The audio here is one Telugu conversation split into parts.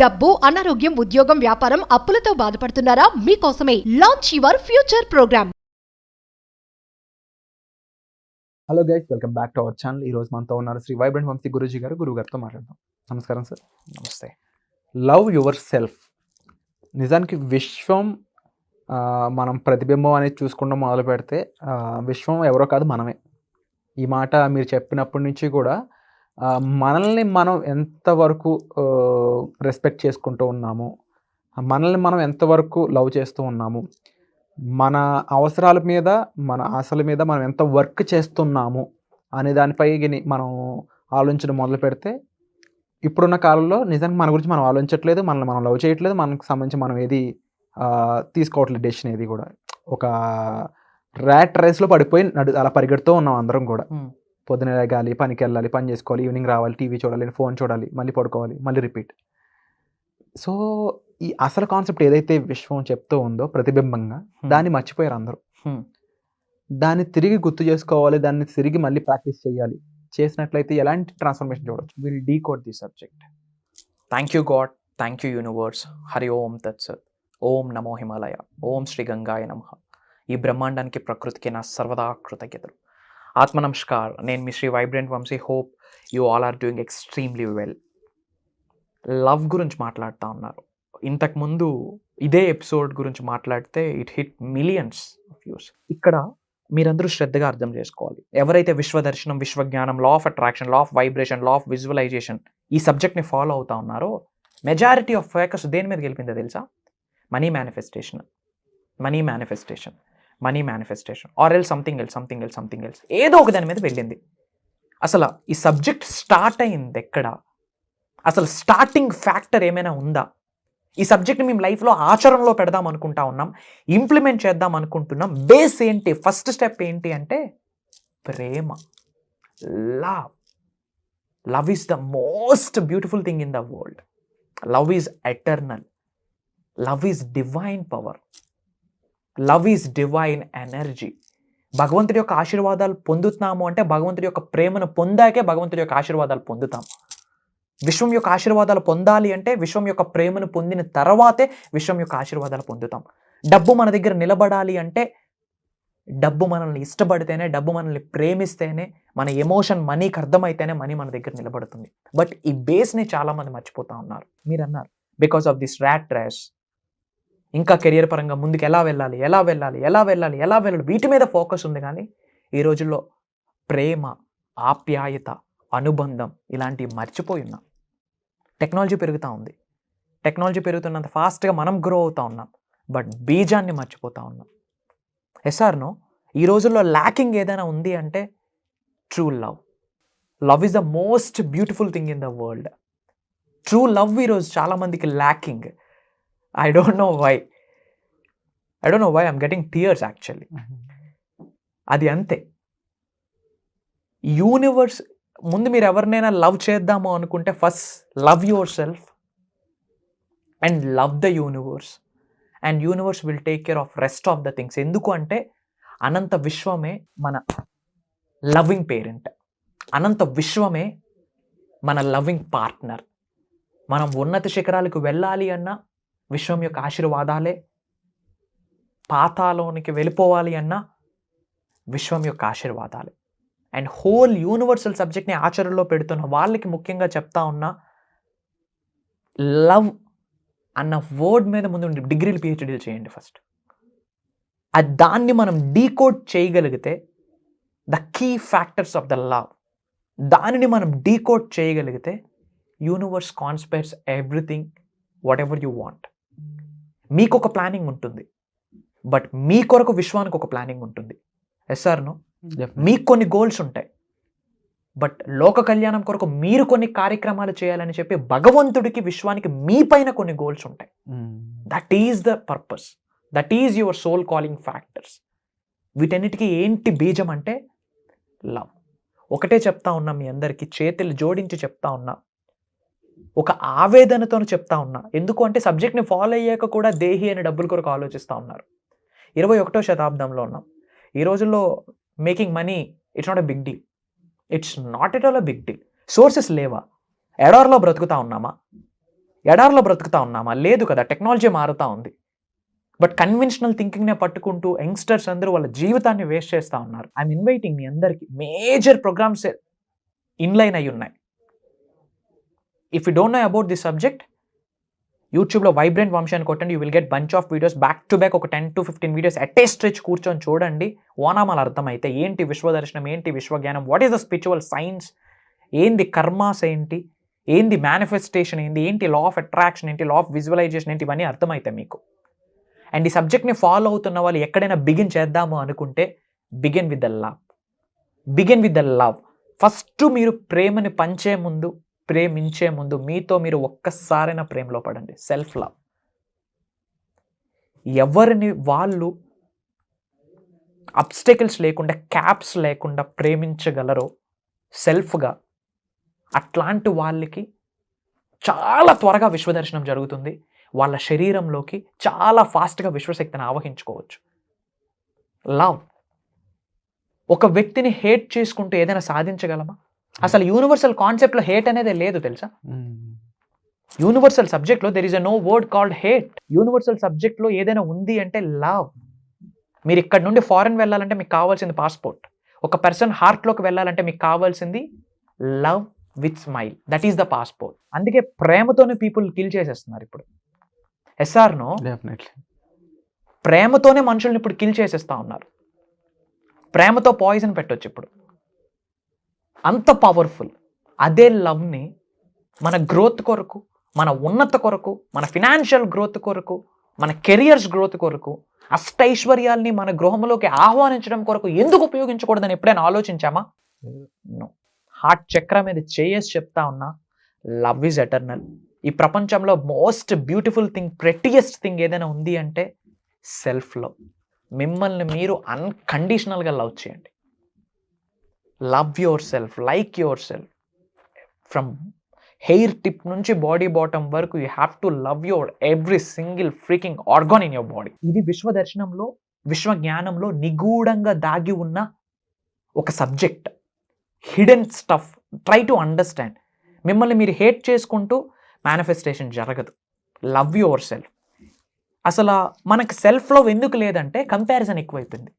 డబ్బు, అనారోగ్యం, ఉద్యోగం, వ్యాపారం, అప్పులతో బాధపడుతున్నారా? మీకోసమే launch your future program. Hello guys, welcome back to our channel. ఈరోజు మనతో ఉన్నారు శ్రీ వైబ్రెంట్ వంశీ గురూజీ గారు. గురువు గారితో మాట్లాడదాం. నమస్కారం సార్. నమస్తే. Love your self. నిజానికి విశ్వం మనం ప్రతిబింబం అనేది చూసుకుంటూ మొదలు పెడితే విశ్వం ఎవరో కాదు, మనమే. ఈ మాట మీరు చెప్పినప్పటి నుంచి కూడా మనల్ని మనం ఎంతవరకు రెస్పెక్ట్ చేసుకుంటూ ఉన్నాము, మనల్ని మనం ఎంతవరకు లవ్ చేస్తూ ఉన్నాము, మన అవసరాల మీద, మన ఆశల మీద మనం ఎంత వర్క్ చేస్తున్నాము అనే దానిపై మనం ఆలోచించడం మొదలు పెడితే ఇప్పుడున్న కాలంలో నిజంగా మన గురించి మనం ఆలోచించట్లేదు, మనల్ని మనం లవ్ చేయట్లేదు, మనకు సంబంధించి మనం ఏది తీసుకోవట్లేదు డెసిషన్ ఏది కూడా. ఒక ర్యాట్ రేస్లో పడిపోయి అలా పరిగెడుతూ ఉన్నాం అందరం కూడా. పొద్దున లేగాలి, పనికి వెళ్ళాలి, పని చేసుకోవాలి, ఈవినింగ్ రావాలి, టీవీ చూడాలి, ఫోన్ చూడాలి, మళ్ళీ పడుకోవాలి, మళ్ళీ రిపీట్. సో ఈ అసలు కాన్సెప్ట్ ఏదైతే విశ్వం చెప్తూ ఉందో ప్రతిబింబంగా, దాన్ని మర్చిపోయారు అందరూ. దాన్ని తిరిగి గుర్తు చేసుకోవాలి, దాన్ని తిరిగి మళ్ళీ ప్రాక్టీస్ చేయాలి. చేసినట్లయితే ఎలాంటి ట్రాన్స్ఫర్మేషన్ చూడవచ్చు? Will decode the subject. Thank you god, thank you universe. హరి ఓం తత్సత్. ఓం నమో హిమాలయ. ఓం శ్రీ గంగాయ నమః. ఈ బ్రహ్మాండానికి, ప్రకృతికి నా సర్వదా కృతజ్ఞతలు. ఆత్మ నమస్కార్. నేను మీ Shri vibrant Vamshi. Hope you all are doing extremely well. Love గురించి మాట్లాడుతూ ఉన్నారు. ఇంతకుముందు ఇదే ఎపిసోడ్ గురించి మాట్లాడితే it hit millions of views. ఇక్కడ మీరందరూ శ్రద్ధగా అర్థం చేసుకోవాలి. ఎవరైతే విశ్వదర్శనం, విశ్వజ్ఞానం, law of attraction, law of vibration, law of visualisation ఈ సబ్జెక్ట్ని ఫాలో అవుతా ఉన్నారో, మెజారిటీ ఆఫ్ ఫోకస్ దేని మీద గెలిపిందో తెలుసా? Money manifestation, money manifestation, money manifestation, or else something else, something else, something else, ఏదో ఒక దాని మీద వెళ్ళింది. అసలు ఈ సబ్జెక్ట్ స్టార్ట్ అయింది ఎక్కడ? అసలు స్టార్టింగ్ ఫ్యాక్టర్ ఏమైనా ఉందా? ఈ సబ్జెక్ట్ని మేము లైఫ్లో ఆచరణలో పెడదాం అనుకుంటా ఉన్నాం, ఇంప్లిమెంట్ చేద్దాం అనుకుంటున్నాం. బేస్ ఏంటి? ఫస్ట్ స్టెప్ ఏంటి అంటే ప్రేమ. Love. Love is the most beautiful thing in the world. Love is eternal. Love is divine power. Love is divine energy. భగవంతుడి యొక్క ఆశీర్వాదాలు పొందుతున్నాము అంటే భగవంతుడి యొక్క ప్రేమను పొందాకే భగవంతుడి యొక్క ఆశీర్వాదాలు పొందుతాం. విశ్వం యొక్క ఆశీర్వాదాలు పొందాలి అంటే విశ్వం యొక్క ప్రేమను పొందిన తర్వాతే విశ్వం యొక్క ఆశీర్వాదాలు పొందుతాం. డబ్బు మన దగ్గర నిలబడాలి అంటే డబ్బు మనల్ని ఇష్టపడితేనే, డబ్బు మనల్ని ప్రేమిస్తేనే, మన ఎమోషన్ మనీకి అర్థమైతేనే మనీ మన దగ్గర నిలబడుతుంది. బట్ ఈ బేస్ని చాలామంది మర్చిపోతూ ఉన్నారు. మీరు అన్నారు because of this rat race. ఇంకా కెరియర్ పరంగా ముందుకు ఎలా వెళ్ళాలి, ఎలా వెళ్ళాలి, ఎలా వెళ్ళాలి, ఎలా వెళ్ళాలి, వీటి మీద ఫోకస్ ఉంది. కానీ ఈ రోజుల్లో ప్రేమ, ఆప్యాయత, అనుబంధం ఇలాంటివి మర్చిపోయి ఉన్నాం. టెక్నాలజీ పెరుగుతూ ఉంది. టెక్నాలజీ పెరుగుతున్నంత ఫాస్ట్గా మనం గ్రో అవుతూ ఉన్నాం. బట్ బీజాన్ని మర్చిపోతూ ఉన్నాం. ఎస్ఆర్నో ఈ రోజుల్లో ల్యాకింగ్ ఏదైనా ఉంది అంటే true love. Love is the most beautiful thing in the world. True love ఈరోజు చాలామందికి lacking. I don't know why. I'm getting tears actually. అది అంతే. యూనివర్స్ ముందు మీరు ఎవరినైనా లవ్ చేద్దాము అనుకుంటే first love your self and love the universe, and universe will take care of rest of the things. ఎందుకు అంటే అనంత విశ్వమే మన లవింగ్ పేరెంట్. అనంత విశ్వమే మన లవింగ్ పార్ట్నర్. మనం ఉన్నత శిఖరాలకు వెళ్ళాలి అన్నా విశ్వం యొక్క ఆశీర్వాదాలే, పాతాలోనికి వెళ్ళిపోవాలి అన్నా విశ్వం యొక్క ఆశీర్వాదాలే. అండ్ హోల్ యూనివర్సల్ సబ్జెక్ట్ని ఆచరణలో పెడుతున్న వాళ్ళకి ముఖ్యంగా చెప్తా ఉన్నా, లవ్ అన్న వర్డ్ మీద ముందు డిగ్రీలు పిహెచ్డీలు చేయండి ఫస్ట్. దాన్ని మనం డీకోడ్ చేయగలిగితే the key factors of the love, దానిని మనం డీకోడ్ చేయగలిగితే universe conspires everything whatever you want. మీకు ఒక ప్లానింగ్ ఉంటుంది, బట్ మీ కొరకు విశ్వానికి ఒక ప్లానింగ్ ఉంటుంది. ఎస్ఆర్ను మీకు కొన్ని గోల్స్ ఉంటాయి, బట్ లోక కళ్యాణం కొరకు మీరు కొన్ని కార్యక్రమాలు చేయాలని చెప్పి భగవంతుడికి, విశ్వానికి మీ పైన కొన్ని గోల్స్ ఉంటాయి. That is the purpose. That is your soul calling factors. వీటన్నిటికీ ఏంటి బీజం అంటే లవ్. ఒకటే చెప్తా ఉన్నా, మీ అందరికీ చేతులు జోడించి చెప్తా ఉన్నా, ఒక ఆవేదనతో చెప్తా ఉన్నా. ఎందుకు అంటే సబ్జెక్ట్ని ఫాలో అయ్యాక కూడా దేహి అనే డబ్బుల కొరకు ఆలోచిస్తూ ఉన్నారు. 21వ శతాబ్దంలో ఉన్నాం. ఈ రోజుల్లో making money it's not a big deal. It's not at all a big deal. Sources లేవా? ఎడార్లో బ్రతుకుతా ఉన్నామా? ఎడారిలో బ్రతుకుతా ఉన్నామా? లేదు కదా, టెక్నాలజీ మారుతూ ఉంది. బట్ కన్వెన్షనల్ థింకింగ్నే పట్టుకుంటూ యంగ్స్టర్స్ అందరూ వాళ్ళ జీవితాన్ని వేస్ట్ చేస్తూ ఉన్నారు. ఐఎమ్ ఇన్వైటింగ్ మీ అందరికీ, మేజర్ ప్రోగ్రామ్స్ ఇన్లైన్ అయి ఉన్నాయి. If you don't know about this subject, యూట్యూబ్లో వైబ్రెంట్ వంశీ అని కొట్టండి, you will get bunch of videos back to back, ఒక 10 to 15 videos at a stretch కూర్చొని చూడండి. ఓనామాలు అర్థమైతే ఏంటి విశ్వదర్శనం, ఏంటి విశ్వజ్ఞానం, what is the spiritual science, ఏంది కర్మాస్ ఏంటి, ఏంది మేనిఫెస్టేషన్ ఏంటి, ఏంటి లా ఆఫ్ అట్రాక్షన్ ఏంటి, లా ఆఫ్ విజువలైజేషన్ ఏంటి, ఇవన్నీ అర్థమవుతాయి మీకు. అండ్ ఈ సబ్జెక్ట్ని ఫాలో అవుతున్న వాళ్ళు ఎక్కడైనా బిగిన్ చేద్దాము అనుకుంటే begin with the love. Begin with the love. First మీరు ప్రేమని పంచే ముందు, ప్రేమించే ముందు మీతో మీరు ఒక్కసారైనా ప్రేమలో పడండి. Self love. ఎవరిని వాళ్ళు అబ్స్టెకల్స్ లేకుండా, క్యాప్స్ లేకుండా ప్రేమించగలరో సెల్ఫ్గా, అట్లాంటి వాళ్ళకి చాలా త్వరగా విశ్వదర్శనం జరుగుతుంది. వాళ్ళ శరీరంలోకి చాలా ఫాస్ట్గా విశ్వశక్తిని ఆవహించుకోవచ్చు. లవ్. ఒక వ్యక్తిని హేట్ చేసుకుంటూ ఏదైనా సాధించగలమా? అసలు యూనివర్సల్ కాన్సెప్ట్లో హేట్ అనేది లేదు తెలుసా? యూనివర్సల్ సబ్జెక్ట్లో there is a no word called hate. Universal సబ్జెక్ట్లో ఏదైనా ఉంది అంటే లవ్. మీరు ఇక్కడ నుండి ఫారెన్ వెళ్ళాలంటే మీకు కావాల్సింది పాస్పోర్ట్. ఒక పర్సన్ హార్ట్లోకి వెళ్ళాలంటే మీకు కావాల్సింది love with smile. That is the passport. అందుకే ప్రేమతోనే పీపుల్ కిల్ చేసేస్తున్నారు ఇప్పుడు. ఎస్ఆర్నో? డెఫినెట్లీ. ప్రేమతోనే మనుషుల్ని ఇప్పుడు కిల్ చేసేస్తూ ఉన్నారు. ప్రేమతో పాయిజన్ పెట్టొచ్చు ఇప్పుడు, అంత పవర్ఫుల్. అదే లవ్ని మన గ్రోత్ కొరకు, మన ఉన్నత కొరకు, మన ఫినాన్షియల్ గ్రోత్ కొరకు, మన కెరియర్స్ గ్రోత్ కొరకు, అష్టైశ్వర్యాల్ని మన గృహంలోకి ఆహ్వానించడం కొరకు ఎందుకు ఉపయోగించకూడదని ఎప్పుడైనా ఆలోచించామా? నో. హార్ట్ చక్ర మీద చేసి చెప్తా ఉన్నా, లవ్ ఈజ్ ఎటర్నల్. ఈ ప్రపంచంలో most beautiful thing, prettiest thing ఏదైనా ఉంది అంటే సెల్ఫ్ లవ్. మిమ్మల్ని మీరు అన్కండిషనల్గా లవ్ చేయండి. Love your self, like your self. From hair tip నుంచి బాడీ బాటమ్ వరకు you have to love your every single freaking organ in your body. ఇది విశ్వదర్శనంలో, విశ్వజ్ఞానంలో నిగూఢంగా దాగి ఉన్న ఒక subject, hidden stuff. Try to understand. మిమ్మల్ని మీరు హేట్ చేసుకుంటూ మేనిఫెస్టేషన్ జరగదు. Love your self. అసలు మనకి సెల్ఫ్ లవ్ ఎందుకు లేదంటే కంపారిజన్ ఎక్కువైపోయింది.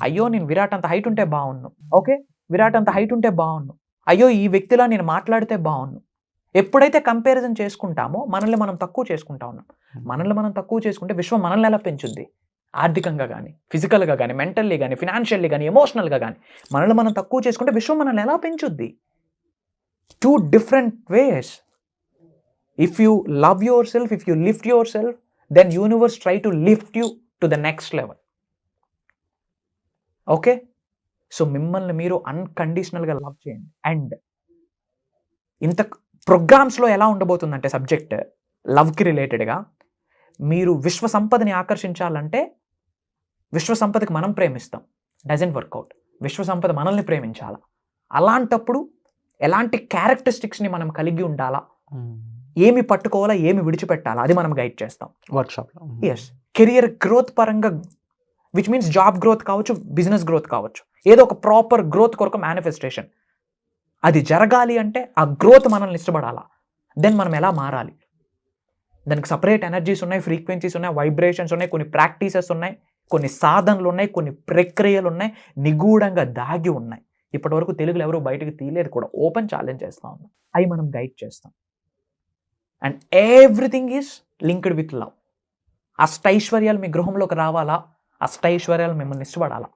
అయ్యో నేను విరాట్ అంత హైట్ ఉంటే బాగున్ను, ఓకే విరాట్ అంత హైట్ ఉంటే బాగున్ను, అయ్యో ఈ వ్యక్తిలా నేను మాట్లాడితే బాగున్ను. ఎప్పుడైతే కంపారిజన్ చేసుకుంటామో మనల్ని మనం తక్కువ చేసుకుంటా ఉన్నాం. మనల్ని మనం తక్కువ చేసుకుంటే విశ్వం మనల్ని ఎలా పెంచుద్ది? ఆర్థికంగా కానీ, ఫిజికల్గా కానీ, మెంటల్లీ కానీ, ఫినాన్షియల్లీ కానీ, ఎమోషనల్గా కానీ మనల్ని మనం తక్కువ చేసుకుంటే విశ్వం మనల్ని ఎలా పెంచుద్ది? 2 different ways. If you love yourself, if you lift yourself, then universe try to lift you to the next level. Okay? So మిమ్మల్ని మీరు అన్కండిషనల్గా లవ్ చేయండి. అండ్ ఇంత ప్రోగ్రామ్స్లో ఎలా ఉండబోతుందంటే సబ్జెక్ట్ లవ్కి రిలేటెడ్గా, మీరు విశ్వ సంపదని ఆకర్షించాలంటే విశ్వ సంపదకి మనం ప్రేమిస్తాం, డజంట్ వర్కౌట్. విశ్వ సంపద మనల్ని ప్రేమించాలా. అలాంటప్పుడు ఎలాంటి క్యారెక్టరిస్టిక్స్ని మనం కలిగి ఉండాలా, ఏమి పట్టుకోవాలా, ఏమి విడిచిపెట్టాలా, అది మనం గైడ్ చేస్తాం వర్క్షాప్లో. ఎస్. కెరియర్ గ్రోత్ పరంగా, విచ్ మీన్స్ జాబ్ గ్రోత్ కావచ్చు, బిజినెస్ గ్రోత్ కావచ్చు, ఏదో ఒక ప్రాపర్ గ్రోత్ కొరకు మేనిఫెస్టేషన్. అది జరగాలి అంటే ఆ గ్రోత్ మనల్ని ఇష్టపడాలా. దెన్ మనం ఎలా మారాలి, దానికి సపరేట్ ఎనర్జీస్ ఉన్నాయి, ఫ్రీక్వెన్సీస్ ఉన్నాయి, వైబ్రేషన్స్ ఉన్నాయి, కొన్ని ప్రాక్టీసెస్ ఉన్నాయి, కొన్ని సాధనలు ఉన్నాయి, కొన్ని ప్రక్రియలు ఉన్నాయి, నిగూఢంగా దాగి ఉన్నాయి. ఇప్పటివరకు తెలుగులో ఎవరు బయటకు తీయలేదు కూడా. ఓపెన్ ఛాలెంజ్ చేస్తూ ఉన్నాం. అవి మనం గైడ్ చేస్తాం. And everything is linked with love. అష్టైశ్వర్యాలు మీ గృహంలోకి రావాలా, అష్టైశ్వర్యాలు మిమ్మల్ని ఇష్టపడాలా.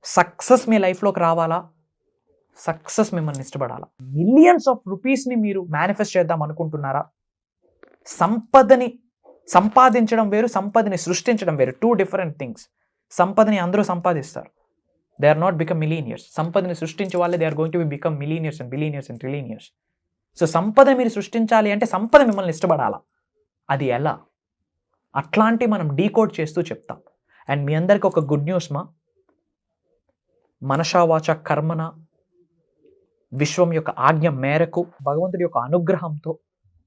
సక్సెస్ మీ లైఫ్లోకి రావాలా, సక్సెస్ మిమ్మల్ని ఇష్టపడాలా. మిలియన్స్ ఆఫ్ రూపీస్ని మీరు మేనిఫెస్ట్ చేద్దాం అనుకుంటున్నారా? సంపదని సంపాదించడం వేరు, సంపదని సృష్టించడం వేరు. 2 different things. సంపదని అందరూ సంపాదిస్తారు, they are not become millionaires. సంపదని సృష్టించే వాళ్ళే they are going to become millionaires and billionaires and trillionaires. So సంపద మీరు సృష్టించాలి అంటే సంపద మిమ్మల్ని ఇష్టపడాలా. అది ఎలా? అట్లాంటి మనం డీకోడ్ చేస్తూ చెప్తాం. అండ్ మీ అందరికీ ఒక గుడ్ న్యూస్ మా, మనసా వాచ కర్మన విశ్వం యొక్క ఆజ్ఞ మేరకు, భగవంతుడి యొక్క అనుగ్రహంతో,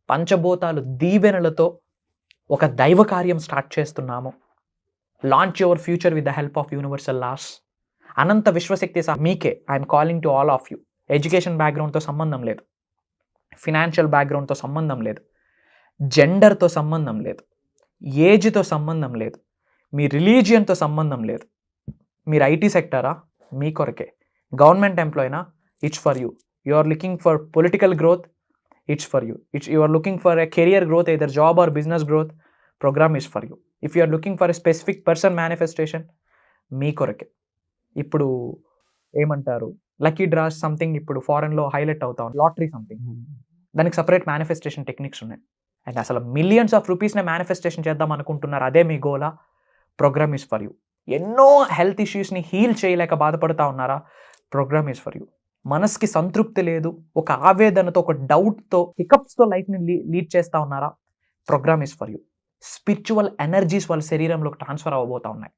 పంచభూతాలు దీవెనలతో ఒక దైవ కార్యం స్టార్ట్ చేస్తున్నాము. Launch your future with the help of universal laws. అనంత విశ్వశక్తి మీకే. I'm calling to all of you. Education బ్యాక్గ్రౌండ్తో సంబంధం లేదు, ఫినాన్షియల్ బ్యాక్గ్రౌండ్తో సంబంధం లేదు, జెండర్తో సంబంధం లేదు, ఏజ్తో సంబంధం లేదు, మీ రిలీజియన్తో సంబంధం లేదు. మీరు ఐటీ సెక్టరా, మీ కొరకే. గవర్నమెంట్ ఎంప్లాయీనా, it's for you. You are looking for political growth, it's for you. You are looking for a career growth, either job or business growth, programme is for you. If you are looking for a specific person manifestation, మీ కొరకే. ఇప్పుడు ఏమంటారు, లక్కీ డ్రాస్ సంథింగ్ ఇప్పుడు ఫారెన్లో హైలైట్ అవుతా ఉంది, లాటరీ సంథింగ్, దానికి సపరేట్ మేనిఫెస్టేషన్ టెక్నిక్స్ ఉన్నాయి. అండ్ అసలు మిలియన్స్ ఆఫ్ రూపీస్నే మేనిఫెస్టేషన్ చేద్దాం అనుకుంటున్నారు, అదే మీ గోలా, ప్రోగ్రామ్ ఈజ్ ఫర్ యూ. ఎన్నో హెల్త్ ఇష్యూస్ని హీల్ చేయలేక బాధపడుతూ ఉన్నారా, ప్రోగ్రామ్ ఈజ్ ఫర్ యూ. మనసుకి సంతృప్తి లేదు, ఒక ఆవేదనతో, ఒక డౌట్తో, హికప్స్తో లైఫ్ని లీడ్ చేస్తూ ఉన్నారా, program is for you. Spiritual energies వాళ్ళ శరీరంలోకి ట్రాన్స్ఫర్ అవ్వబోతూ ఉన్నాయి.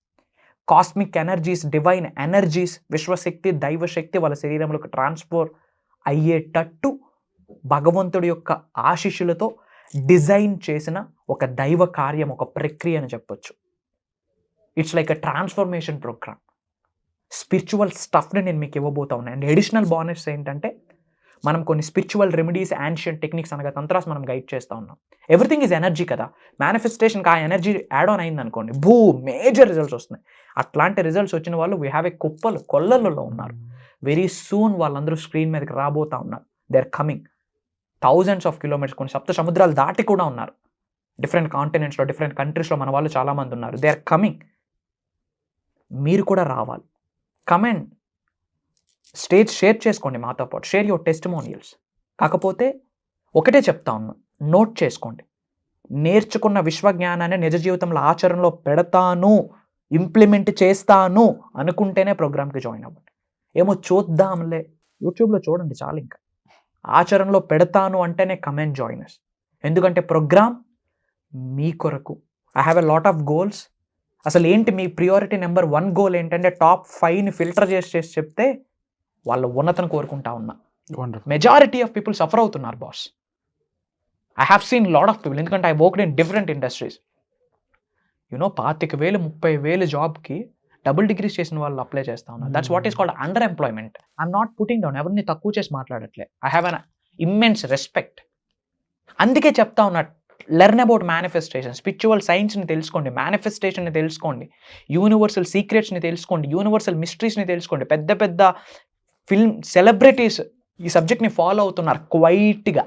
కాస్మిక్ ఎనర్జీస్, డివైన్ ఎనర్జీస్, విశ్వశక్తి, దైవశక్తి వాళ్ళ శరీరంలోకి ట్రాన్స్ఫర్ అయ్యేటట్టు భగవంతుడి యొక్క ఆశీస్సులతో డిజైన్ చేసిన ఒక దైవ కార్యం, ఒక ప్రక్రియ అని చెప్పొచ్చు. It's like a transformation programme. Spiritual స్టఫ్ని నేను మీకు ఇవ్వబోతా ఉన్నాను. అండ్ అడిషనల్ బోనస్ ఏంటంటే, మనం కొన్ని స్పిరిచువల్ రెమెడీస్, యాన్షియంట్ టెక్నిక్స్ అనగా తంత్రాస్ మనం గైడ్ చేస్తూ ఉన్నాం. ఎవ్రీథింగ్ ఈజ్ ఎనర్జీ కదా. మేనిఫెస్టేషన్కి ఆ ఎనర్జీ యాడ్ ఆన్ అయింది అనుకోండి, మేజర్ రిజల్ట్స్ వస్తున్నాయి. అట్లాంటి రిజల్ట్స్ వచ్చిన వాళ్ళు వీ హ్యావ్ ఏ కొల్లలలో ఉన్నారు. వెరీ సూన్ వాళ్ళందరూ స్క్రీన్ మీదకి రాబోతా ఉన్నారు. They are coming thousands of kilometres, కొన్ని సప్త సముద్రాలు దాటి కూడా ఉన్నారు. డిఫరెంట్ కాంటినెంట్స్లో, డిఫరెంట్ కంట్రీస్లో మన వాళ్ళు చాలామంది ఉన్నారు. They are coming. మీరు కూడా రావాలి. కమెంట్, స్టేజ్ షేర్ చేసుకోండి మాతో పాటు, షేర్ యువర్ టెస్టిమోనియల్స్. కాకపోతే ఒకటే చెప్తా ఉన్నా, నోట్ చేసుకోండి. నేర్చుకున్న విశ్వజ్ఞానాన్ని నిజ జీవితంలో ఆచరణలో పెడతాను, ఇంప్లిమెంట్ చేస్తాను అనుకుంటేనే ప్రోగ్రామ్కి జాయిన్ అవ్వండి. ఏమో చూద్దాంలే, యూట్యూబ్లో చూడండి చాలు. ఇంకా ఆచరణలో పెడతాను అంటేనే కమెంట్ జాయినర్స్. ఎందుకంటే ప్రోగ్రామ్ మీ కొరకు. I have a lot of goals. అసలు ఏంటి మీ ప్రియారిటీ నెంబర్ 1 గోల్ ఏంటంటే, టాప్ 5ని ఫిల్టర్ చేసి చెప్తే వాళ్ళ ఉన్నతను కోరుకుంటా ఉన్నా. మెజారిటీ ఆఫ్ పీపుల్ సఫర్ అవుతున్నారు boss. I have seen lot of people, ఎందుకంటే I worked in different industries. 25,000 30,000 జాబ్కి డబుల్ డిగ్రీస్ చేసిన వాళ్ళు అప్లై చేస్తా ఉన్నారు. That's what is called underemployment. I'm not putting down, ఎవరిని తక్కువ చేసి మాట్లాడట్లే. I have an immense respect. అందుకే చెప్తా ఉన్నా, లెర్న్ అబౌట్ మేనిఫెస్టేషన్. స్పిరిచువల్ సైన్స్ని తెలుసుకోండి, మేనిఫెస్టేషన్ని తెలుసుకోండి, యూనివర్సల్ సీక్రెట్స్ని తెలుసుకోండి, యూనివర్సల్ మిస్టరీస్ని తెలుసుకోండి. పెద్ద పెద్ద ఫిల్మ్ సెలబ్రిటీస్ ఈ సబ్జెక్ట్ని ఫాలో అవుతున్నారు క్వైట్గా.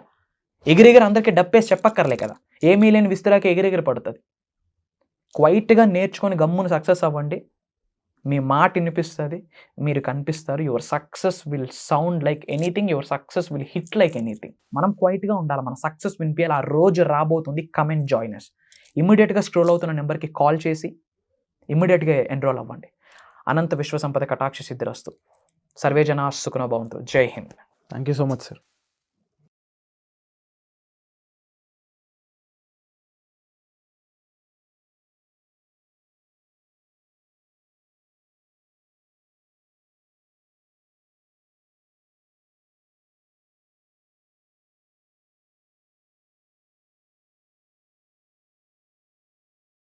ఎగిరెగిరి అందరికీ డప్పేసి చెప్పక్కర్లే కదా, ఏమీ లేని విస్తరాకి ఎగిరెగిరి పడుతుంది. క్వైట్గా నేర్చుకొని గమ్మును సక్సెస్ అవ్వండి. మీ మాట వినిపిస్తుంది, మీరు కనిపిస్తారు. Your success will sound like anything, your success will hit like anything. మనం క్వైట్గా ఉండాలి, మన సక్సెస్ వినిపించాలి. ఆ రోజు రాబోతుంది. Comment joiners. ఇమ్మీడియట్గా స్క్రోల్ అవుతున్న నెంబర్కి కాల్ చేసి ఇమ్మీడియట్గా ఎన్రోల్ అవ్వండి. అనంత విశ్వ సంపద కటాక్ష సిద్ధిరస్తు. సర్వే జనా సుఖనో భవంతు. జై Hind. Thank you so much sir.